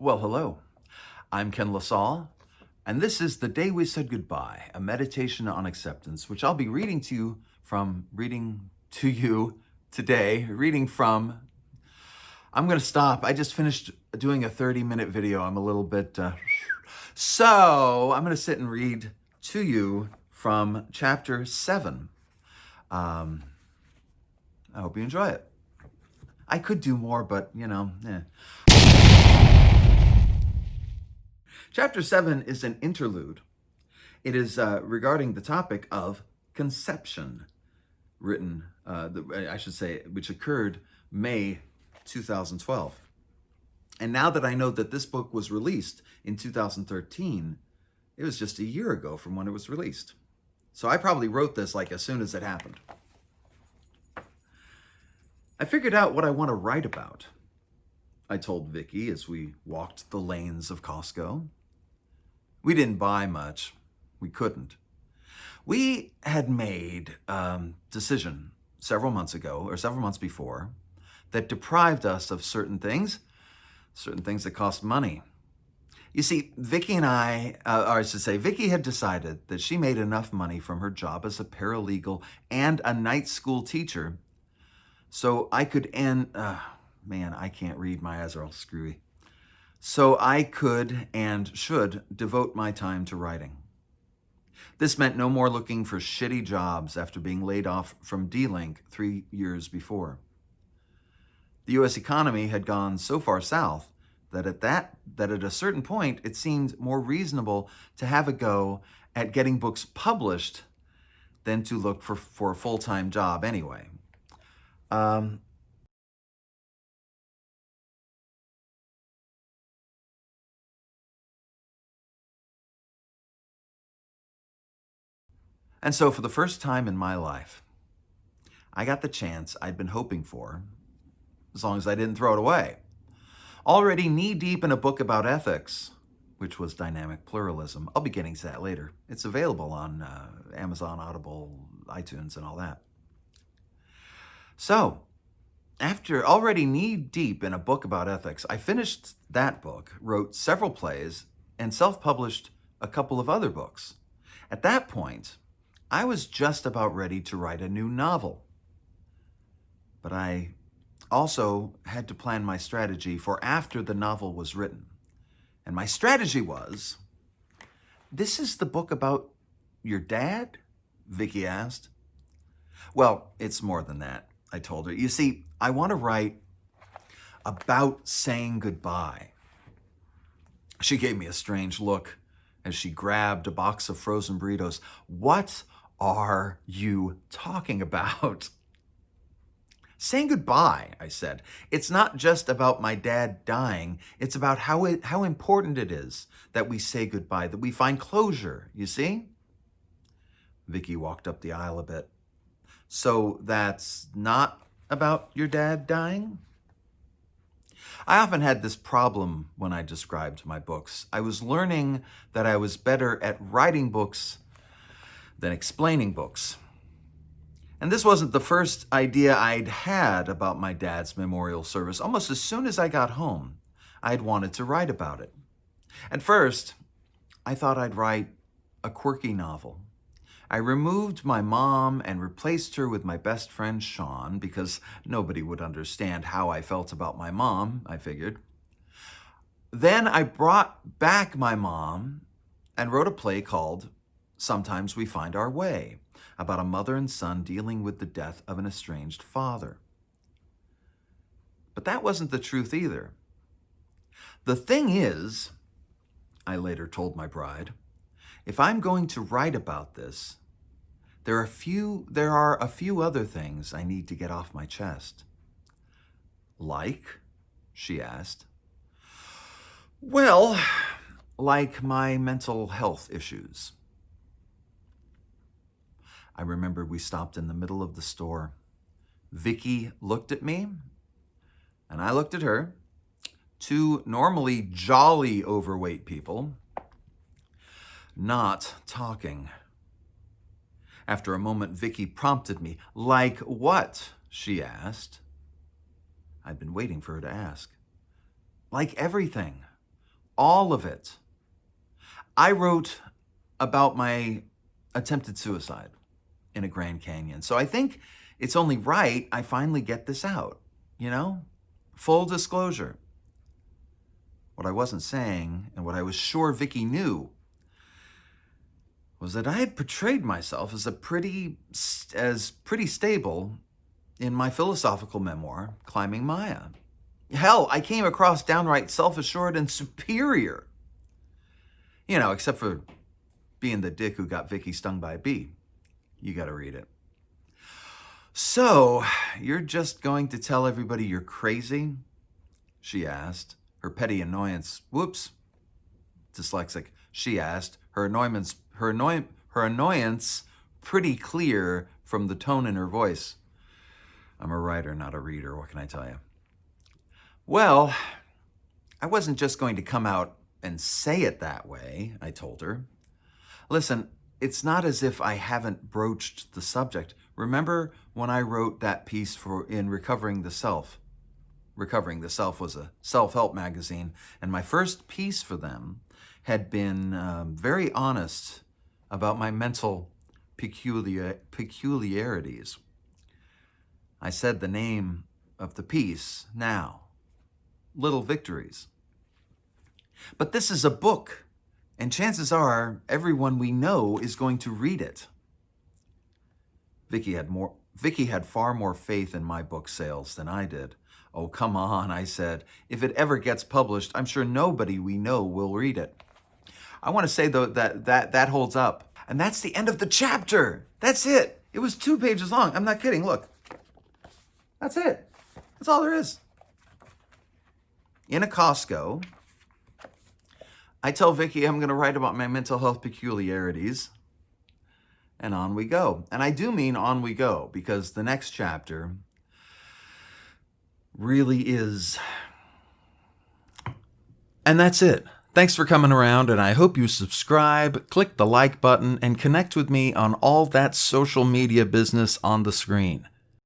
Well, hello. I'm Ken LaSalle, and this is The Day We Said Goodbye, a meditation on acceptance, which I'll be reading to you today, reading from. I'm going to stop. I just finished doing a 30-minute video. I'm a little bit. So I'm going to sit and read to you from chapter 7. I hope you enjoy it. I could do more, but Chapter 7 is an interlude. It is regarding the topic of conception, which occurred May 2012. And now that I know that this book was released in 2013, it was just a year ago from when it was released. So I probably wrote this like as soon as it happened. I figured out what I want to write about, I told Vicky as we walked the lanes of Costco. We didn't buy much. We couldn't. We had made a decision several months before, that deprived us of certain things that cost money. You see, Vicky had decided that she made enough money from her job as a paralegal and a night school teacher, so I could I can't read, my eyes are all screwy. So I could and should devote my time to writing. This meant no more looking for shitty jobs after being laid off from D-Link 3 years before. The U.S. economy had gone so far south that at a certain point it seemed more reasonable to have a go at getting books published than to look for a full-time job anyway. And so for the first time in my life, I got the chance I'd been hoping for, as long as I didn't throw it away. Already knee-deep in a book about ethics, which was dynamic pluralism. I'll be getting to that later. It's available on Amazon, Audible, iTunes, and all that. So, after already knee-deep in a book about ethics, I finished that book, wrote several plays, and self-published a couple of other books. At that point, I was just about ready to write a new novel. But I also had to plan my strategy for after the novel was written. And my strategy was, "This is the book about your dad?" Vicky asked. "Well, it's more than that," I told her. "You see, I want to write about saying goodbye." She gave me a strange look as she grabbed a box of frozen burritos. "What are you talking about?" "Saying goodbye," I said. "It's not just about my dad dying. It's about how important it is that we say goodbye, that we find closure, you see?" Vicky walked up the aisle a bit. "So that's not about your dad dying?" I often had this problem when I described my books. I was learning that I was better at writing books than explaining books. And this wasn't the first idea I'd had about my dad's memorial service. Almost as soon as I got home, I'd wanted to write about it. At first, I thought I'd write a quirky novel. I removed my mom and replaced her with my best friend Sean, because nobody would understand how I felt about my mom, I figured. Then I brought back my mom and wrote a play called Sometimes We Find Our Way, about a mother and son dealing with the death of an estranged father. But that wasn't the truth either. "The thing is," I later told my bride, "if I'm going to write about this, there are a few other things I need to get off my chest." "Like?" she asked. "Well, like my mental health issues." I remember we stopped in the middle of the store. Vicky looked at me, and I looked at her. Two normally jolly overweight people, not talking. After a moment, Vicky prompted me. "Like what?" she asked. I'd been waiting for her to ask. "Like everything," all of it. I wrote about my attempted suicide in a Grand Canyon. So I think it's only right I finally get this out, you know? Full disclosure. What I wasn't saying, and what I was sure Vicky knew, was that I had portrayed myself as pretty stable in my philosophical memoir, Climbing Maya. Hell, I came across downright self-assured and superior. You know, except for being the dick who got Vicky stung by a bee. You gotta read it. So, you're just going to tell everybody you're crazy? She asked, her petty annoyance, dyslexic, she asked, her annoyance pretty clear from the tone in her voice. I'm a writer, not a reader, what can I tell you? Well, I wasn't just going to come out and say it that way, I told her. Listen, it's not as if I haven't broached the subject. Remember when I wrote that piece in Recovering the Self? Recovering the Self was a self-help magazine, and my first piece for them had been very honest about my mental peculiarities. I said the name of the piece now, Little Victories. But this is a book, and chances are everyone we know is going to read it. Vicky had far more faith in my book sales than I did. Oh, come on, I said. If it ever gets published, I'm sure nobody we know will read it. I want to say, though, that holds up. And that's the end of the chapter. That's it. It was 2 pages long. I'm not kidding. Look. That's it. That's all there is. In a Costco, I tell Vicky I'm going to write about my mental health peculiarities. And on we go. And I do mean on we go, because the next chapter really is. And that's it. Thanks for coming around, and I hope you subscribe, click the like button, and connect with me on all that social media business on the screen.